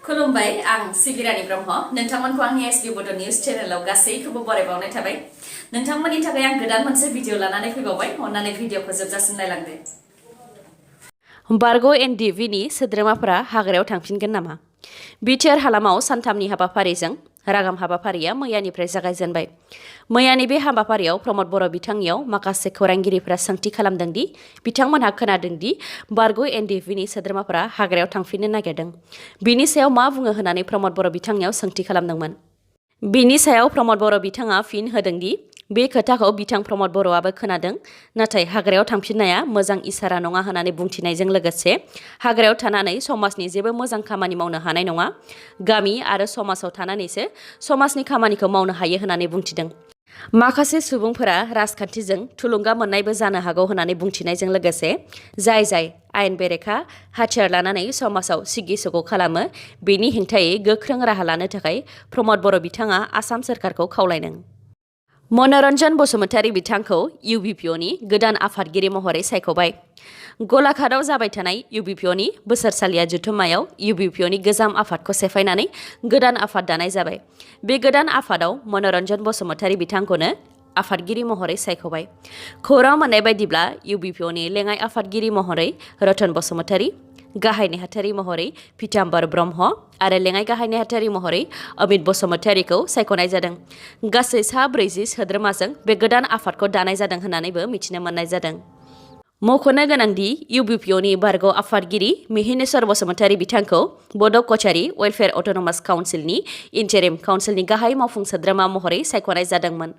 खुलुमबाय आं सिगिरानि ब्रह्म नोंथांमोनखौ आंनि sbbodonews चेनेलाव गासैखौबो बरायबावनाय थाबाय नोंथांमोननि थाखाय आं गोदान मोनसे भिडिअ लानानै फैबावबाय अन्नानै भिडिअखौ जोबजासिम नायलांदो बर'न नि सोद्रोमाफोरा हाग्रायाव थांफिनगोन नामा बिटिआर हालामाव सानथामनि हाबाफारिजों रागाम हाबाफारिया मैयानिफ्राय जागायजेनबाय मैयानि बे हाबाफारियाव प्रमद बर' बिथांनियाव माखासे खौरांगिरिफोरा सोंथि खालामदों दि बिथांमोनहा खोनादों दि नि सोद्रोमाफोरा हाग्रायाव थांफिननो नागिरदों बिनि सायाव मा बुङो होननानै प्रमद बर' बिथांनियाव सोंथि खालामदोंमोन बिनि सायाव प्रमद बर' बिथाङा फिन होदों दि बे खोथाखौ बिथां प्रमद बर'आबो खोनादों नाथाय हाग्रायाव थांफिननाया मोजां इसारा नङा होननानै बुंथिनायजों लोगोसे हाग्रायाव थानानै समाजनि जेबो मोजां खामानि मावनो हानाय नङा गामि आरो समाजाव थानानैसो समाजनि खामानिखौ मावनो हायो होननानै बुंथिदों माखासे सुबुंफोरा राजखान्थिजों थुलुंगा मोननायबो जानो हागौ होननानै बुंथिनायजों लोगोसे जाय आयेन बेरेखा हाथियार लानानै समाजाव सिगि सग' खालामो बेनि हेंथायै गोख्रों राहा लानो थाखाय प्रमद बर' बिथाङा आसाम सोरखारखौ खावलायदों मनरन्जन बसुमतारी बिथांखौ UBPO नि गोदान आफादगिरि महरै सायख'बाय गलाघाटआव जाबाय थानाय UBPO नि बोसोरसालिया जथुम्मायाव UBPO नि गोजाम आफादखौ सेफायनानै गोदान आफाद दानाय जाबाय बे गोदान आफादाव मनरन्जन बसुमतारी बिथांखौनो आफादगिरि महरै सायख'बाय खौरां मोननाय बायदिब्ला UBPO नि लेङाइ आफादगिरि महरै रतन बसुमतारी गाहाय नेहाथारि महरै पिताम्बर ब्रह्म आरो लेङाइ गाहाय नेहाथारि महरै अमित बसुमतारीखौ सायख'नाय जादों गासै 40 सोद्रोमाजों बे गोदान आफादखौ दानाय जादों होननानैबो मिथिनो मोननाय जादों मख'नो गोनांदि UBPO नि बारग' आफादगिरि मिहिनेश्वर बसुमतारी बिथांखौ बड' कचारी वेलफेयार अट'नमास काउन्सिलनि इन्टारिम काउन्सिलनि गाहाय मावफुं सोद्रोमा महरै सायख'नाय जादोंमोन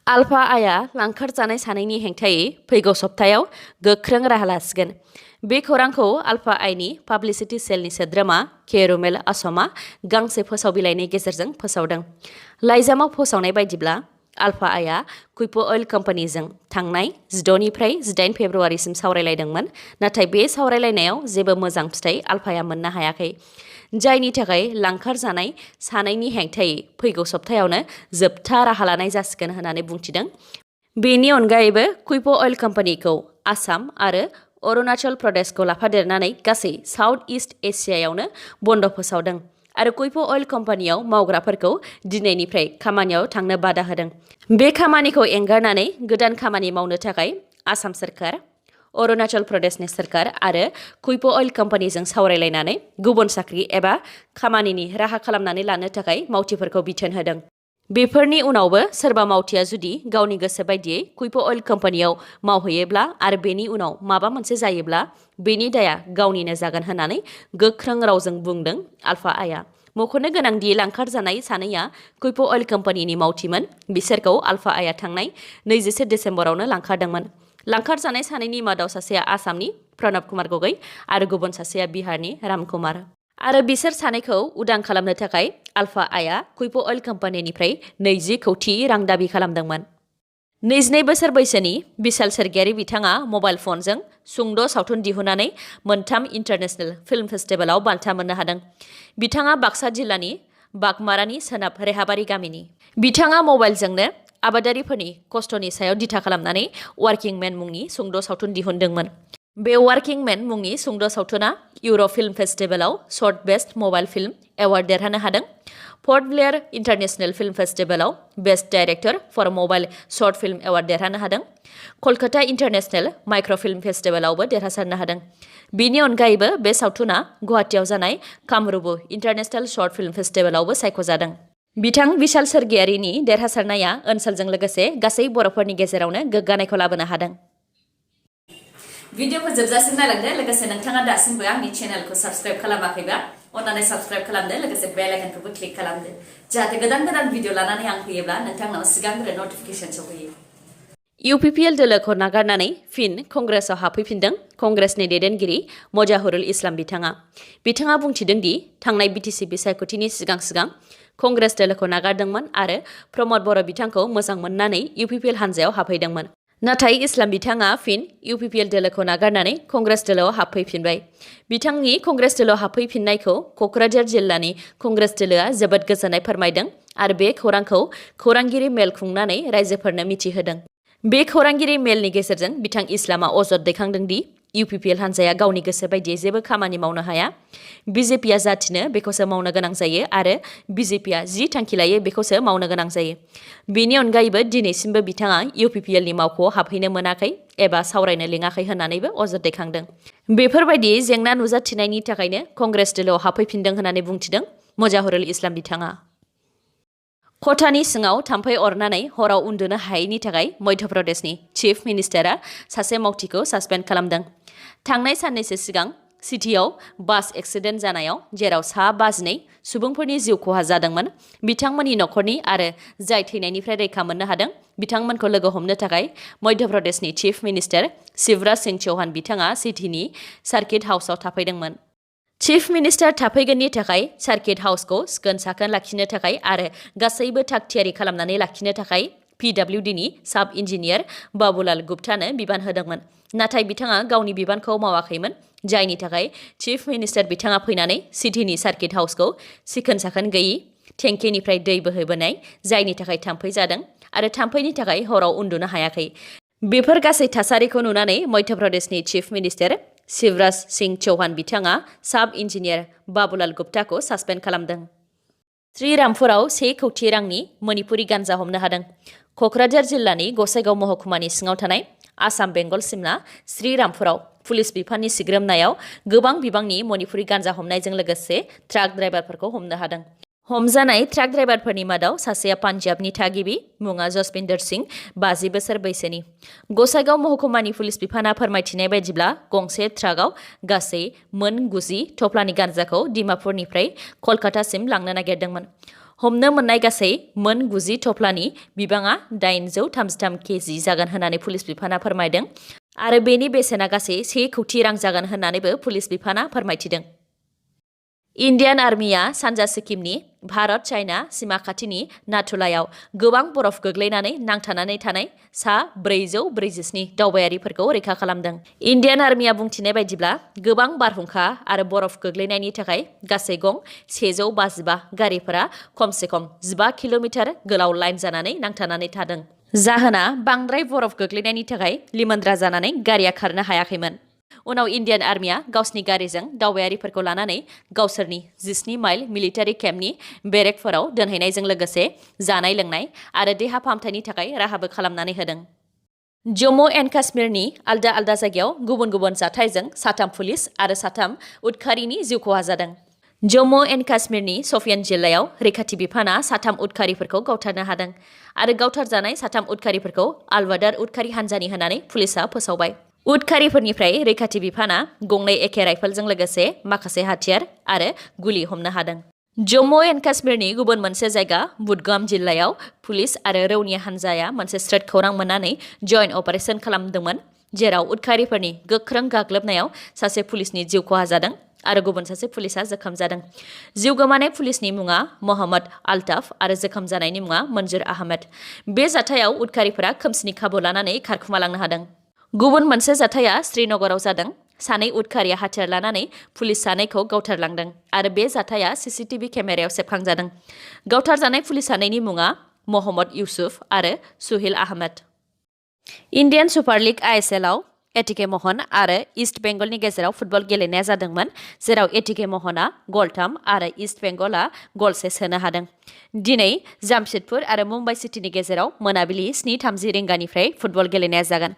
आल्फा आइआ लांखार जानाय सानैनि हेंथायै फैगौ सप्तायाव गोख्रों राहा लासिगोन बे खौरांखौ आल्फा आइनि पाब्लिसिटि सेलनि सोद्रोमा केरुमेल आसमा गांसे फोसाव बिलाइनि गेजेरजों फोसावदों लाइजामाव फोसावनाय बायदिब्ला आल्फा आइआ कुइप' अइल कम्पानिजों थांनाय 16 निफ्राय 18 फेब्रुवारिसिम सावरायलायदोंमोन नाथाय बे सावरायलायनायाव जेबो मोजां फिथाइ आल्फाया मोननो हायाखै जायनि थाखाय लांखार जानाय सानैनि हेंथायै फैगौ सप्तायावनो जोबथा राहा लानाय जासिगोन होननानै बुंथिदों बेनि अनगायैबो कुइप' अइल कम्पानिखौ आसाम आरो अरुणाचल प्रदेशखौ लाफादेरनानै गासै साउथ इस्ट एसियायावनो बन्द फोसावदों आरो कुइप' अइल कम्पानियाव मावग्राफोरखौ दिनैनिफ्राय खामानियाव थांनो बादा होदों बे खामानिखौ एंगारनानै गोदान खामानि मावनो थाखाय आसाम सोरखार अरुणाचल प्रदेशनि सोरखार आरो कुइप' अइल कम्पानिजों सावरायलायनानै गुबुन साख्रि एबा खामानिनि राहा खालामनानै लानो थाखाय मावथिफोरखौ बिथोन होदों बेफोरनि उनावबो सोरबा मावथिया जुदि गावनि गोसो बायदियै कुइप' अइल कम्पानियाव मावहैयोब्ला आरो बेनि उनाव माबा मोनसे जायोब्ला बेनि दाया गावनिनो जागोन होननानै गोख्रों रावजों बुंदों आल्फा आइआ मख'नो गोनांदि लांखार जानाय सानैया कुइप' अइल कम्पानिनि मावथिमोन बिसोरखौ आल्फा आइआ थांनाय 21 डिसेम्बरावनो लांखारदोंमोन लांखार जानाय सानैनि मादाव सासेया आसामनि प्रणब कुमार गगৈ आरो गुबुन सासेया बिहारनि राम कुमार आरो बिसोर सानैखौ उदां खालामनो थाखाय आल्फा आइआ कुइप' अइल कम्पानिनिफ्राय 20 कौटि रां दाबि खालामदोंमोन 22 बोसोर बैसोनि बिशाल सोरगियारि बिथाङा मबाइल फनजों सुंद' सावथुन दिहुननानै मोनथाम इन्टारनेशनेल फिल्म फेस्टिभेलाव बान्था मोननो हादों बिथाङा बाक्सा जिल्लानि बागमारानि सोनाब रेहाबारि गामिनि बिथाङा मबाइलजोंनो आबादारिफोरनि खस्थ'नि सायाव दिथा खालामनानै वार्किं मेन मुंनि सुंद' सावथुन दिहुनदोंमोन बे वार्किं मेन मुंनि सुंद' सावथुना इउर' फिल्म फेस्टिभेलाव short best mobile film award देरहानो हादों पर्ट ब्लेयार इन्टारनेशनेल फिल्म फेस्टिभेलाव best director for mobile short film award देरहानो हादों कलकाता इन्टारनेशनेल माइक्र' फिल्म फेस्टिभेलावबो देरहासारनो हादों बिनि अनगायैबो बे सावथुना गुवाहाटीआव जानाय कामरुप इन्टारनेशनेल शर्ट फिल्म फेस्टिभेलावबो सायख'जादों बिथां बिशाल सोरगियारिनि देरहासारनाया ओनसोलजों लोगोसे गासै बर'फोरनि गेजेरावनो गोग्गानायखौ लाबोनो हादों भिडिअखौ जोबजासिम नायलांदो लोगोसे नोंथाङा दासिमबो आंनि चेनेलखौ साबस्क्राइब खालामाखैबा अन्नानै साबस्क्राइब खालामदो लोगोसे बेल आइकनखौबो क्लिक खालामदो जाहाथे गोदान भिडिअ लानानै आं फैयोब्ला नोंथांनाव सिगांग्रो नटिफिकेसन सौफैयो UPPL दोलोखौ नागारनानै फिन कंग्रेसआव हाबफैफिनदों कंग्रेसनि दैदेनगिरि मजाहुरुल इस्लाम बिथाङा बुंथिदों दि थांनाय BTC बिसायख'थिनि सिगां कंग्रेस दोलोखौ नागारदोंमोन आरो प्रमद बर' बिथांखौ मोजां मोननानै UPPL हानजायाव हाबफैदोंमोन नाथाय इस्लाम बिथाङा फिन UPPL दोलोखौ नागारनानै कंग्रेस दोलोआव हाबफैफिनबाय बिथांनि कंग्रेस दोलोआव हाबफैफिननायखौ क'क्राझार जिल्लानि कंग्रेस दोलोआ जोबोद गोजोननाय फोरमायदों आरो बे खौरांखौ खौरांगिरि मेल खुंनानै रायजोफोरनो मिथिहोदों बे खौरांगिरि मेलनि गेजेरजों बिथां इस्लामा अजद दैखांदों दि UPPL हान्जाया गावनि गोसो बायदियै जेबो खामानि मावनो हाया। BJPआ जाथिनो बेखौसो मावनो गोनां जायो आरो BJPआ जि थांखि लायो बेखौसो मावनो गोनां जायो। बेनि अनगायैबो दिनैसिमबो बिथाङा UPPLनि मावख'आव हाबहैनो मोनाखै एबा सावरायनो लिङाखै होननानैबो अजद दैखांदों। बेफोरबायदि जेंना नुजाथिनायनि थाखायनो कंग्रेस दोलोआव हाबफैफिनदों होननानै बुंथिदों मुजाहिरुल इस्लाम बिथाङा। खथानि सिङाव थाम्फै अरनानै हराव उन्दुनो हायैनि थाखाय मध्य प्रदेशनि चिफ मिनिस्टारा सासे मावथिखौ सासपेन्ड खालामदों। थांनाय साननैसो सिगां सिटियाव बास एक्सिडेन्ट जानायाव जेराव सा 52 सुबुंफोरनि जिउ खहा जादोंमोन, बिथांमोननि नखरनि आरो जाय थैनायनिफ्राय रैखा मोननो हादों बिथांमोनखौ लोगो हमनो थाखाय मध्य प्रदेशनि चिफ मिनिस्टार शिवराज सिंह चौहान बिथाङा सिटिनि सार्किट हाउसआव थाफैदोंमोन। चिफ मिनिस्टार थाफैगोननि थाखाय सार्किट हाउसखौ सिखोन साखोन लाखिनो थाखाय आरो गासैबो थाग थियारि खालामनानै लाखिनो थाखाय PWDनि साब इन्जिनियार बाबुलाल गुप्तानो बिबान होदोंमोन। नाथाय बिथाङा गावनि बिबानखौ मावाखैमोन, जायनि थाखाय चिफ मिनिस्टार बिथाङा फैनानै सिटिनि सार्किट हाउसखौ सिखोन साखोन गैयि, टेंकिनिफ्राय दै बोहैबोनाय जायनि थाखाय थाम्फै जादों आरो थाम्फैनि थाखाय हराव उन्दुनो हायाखै। बेफोर गासै थासारिखौ नुनानै मध्य प्रदेशनि चिफ मिनिस्टार शिवराज सिंह चौहान बिथाङा साब इन्जिनियार बाबुलाल गुप्ताखौ सासपेन्ड खालामदों। श्रीरामपुराव 1 कौटि रांनि मणिपुरी गान्जा हमनो हादों। क'क्राझार जिल्लानि गसाइगाव महकुमानि सिङाव थानाय आसाम बेंगल सिमना श्रीरामपुराव पुलिस बिफाननि सिग्रोमनायाव गोबां बिबांनि मणिपुरी गान्जा हमनायजों लोगोसे ट्राक ड्राइभारफोरखौ हमनो हादों। हमजानाय ट्राक ड्राइभारफोरनि मादाव सासेया पान्जाबनि थागिबि, मुङा जसबिन्दर सिंह, 50 बोसोर बैसोनि। गसाइगाव महकुमानि पुलिस बिफाना फोरमायथिनाय बायदिब्ला गंसे ट्राकआव गासै मोन 90 थफ्लानि गान्जाखौ डिमापुरनिफ्राय कलकातासिम लांनो नागिरदोंमोन। हमनो मोननाय गासै मोन 90 थफ्लानि बिबाङा 833 केजि जागोन होननानै पुलिस बिफाना फोरमायदों आरो बेनि बेसेना गासै 1 कौटि रां जागोन होननानैबो पुलिस बिफाना फोरमायथिदों। इन्डियान आर्मिया सानजा सिक्किमनि भारत चाइना सीमा खाथिनि नाथुलायाव गोबां बरफ गोग्लैनानै नांथानानै थानाय सा 447 दावबायारिफोरखौ रैखा खालामदों। इन्डियान आर्मिया बुंथिनाय बायदिब्ला गोबां बारहुंखा आरो बरफ गोग्लैनायनि थाखाय गासै गं 155 गारिफोरा खमसे खम 15 किल'मिटार गोलाव लाइन जानानै नांथानानै थादों। जाहोना बांद्राय बरफ गोग्लैनायनि थाखाय लिमोनद्रा जानानै गारिया खारनो हायाखैमोन। उनाव इन्डियान आर्मिया गावसिनि गारिजों दावबायारिफोरखौ लानानै गावसोरनि 17 माइल मिलिटारि केम्पनि बेरेकफोराव दोनहैनायजों लोगोसे जानाय लोंनाय आरो देहा फाहामथायनि थाखाय राहाबो खालामनानै होदों। जम्मु एन्ड काश्मीरनि आलदा आलदा जायगायाव गुबुन गुबुन जाथायजों 3 पुलिस आरो 3 उदखारिनि जिउ खहा जादों। जम्मु एन्ड काश्मीरनि शपियान जिल्लायाव रैखाथि बिफाना 3 उदखारिफोरखौ गावथारनो हादों आरो गावथारजानाय 3 उदखारिफोरखौ आलवादार उदखारि हान्जानि होननानै पुलिसआ फोसावबाय। उदखारिफोरनिफ्राय रैखाथि बिफाना गंनै एखे राइफलजों लोगोसे माखासे हाथियार आरो गुलि हमनो हादों। जम्मु एन्ड काश्मीरनि गुबुन मोनसे जायगा बुदगाम जिल्लायाव पुलिस आरो रौनिया हान्जाया मोनसे स्रोद खौरां मोननानै जइन्ट अपारेशन खालामदोंमोन, जेराव उदखारिफोरनि गोख्रों गाग्लोबनायाव सासे पुलिसनि जिउ खहा जादों आरो गुबुन सासे पुलिसआ जोखोम जादों। जिउ गोमानाय पुलिसनि मुङा मोहम्मद आल्ताफ आरो जोखोम जानायनि मुङा मन्जुर आहमेद। बे जाथायाव उदखारिफोरा खोमसिनि खाबु लानानै खारखुमालांनो हादों। गुबुन मोनसे जाथाया श्रीनगराव जादों। 2 उदखारिया हाथियार लानानै पुलिस 2खौ गावथारलांदों आरो बे जाथाया CCTV केमेरायाव सेबखांजादों। गावथारजानाय पुलिस 2नि मुङा मोहम्मद इउसुफ आरो सुहिल आहमेद। इन्डियान सुपार लिग ISLआव एटिके महन आरो इस्ट बेंगलनि गेजेराव फुटबल गेलेनाया जादोंमोन, जेराव एटिके महना गल 3 आरो इस्ट बेंगलआ गल 1 सोनो हादों। दिनै जामशेदपुर आरो मुम्बाइ सिटीनि गेजेराव मोनाबिलि 7:30 रिंगानिफ्राय फुटबल गेलेनाया जागोन।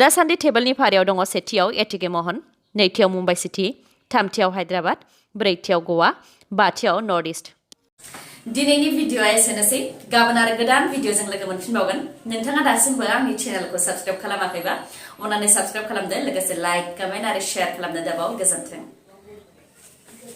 दासान्दि टेबोलनि फारियाव दङ सेथियाव एटिके महन, नैथियाव मुम्बाइ सिटी, थामथियाव हायद्राबाद, ब्रैथियाव गवा, बाथियाव नर्थ इस्ट। दिनैनि भिडिअ'आ एसेनोसै। गाबोन आरो गोदान भिडिअ'जों लोगो मोनफिनबावगोन। नोंथाङा दासिमबो आंनि चेनेलखौ साबस्क्राइब खालामाखैबा अन्नानै साबस्क्राइब खालामदो, लोगोसे लाइक, कमेन्ट आरो शेयार खालामनो दाबाव। गोजोन्थों।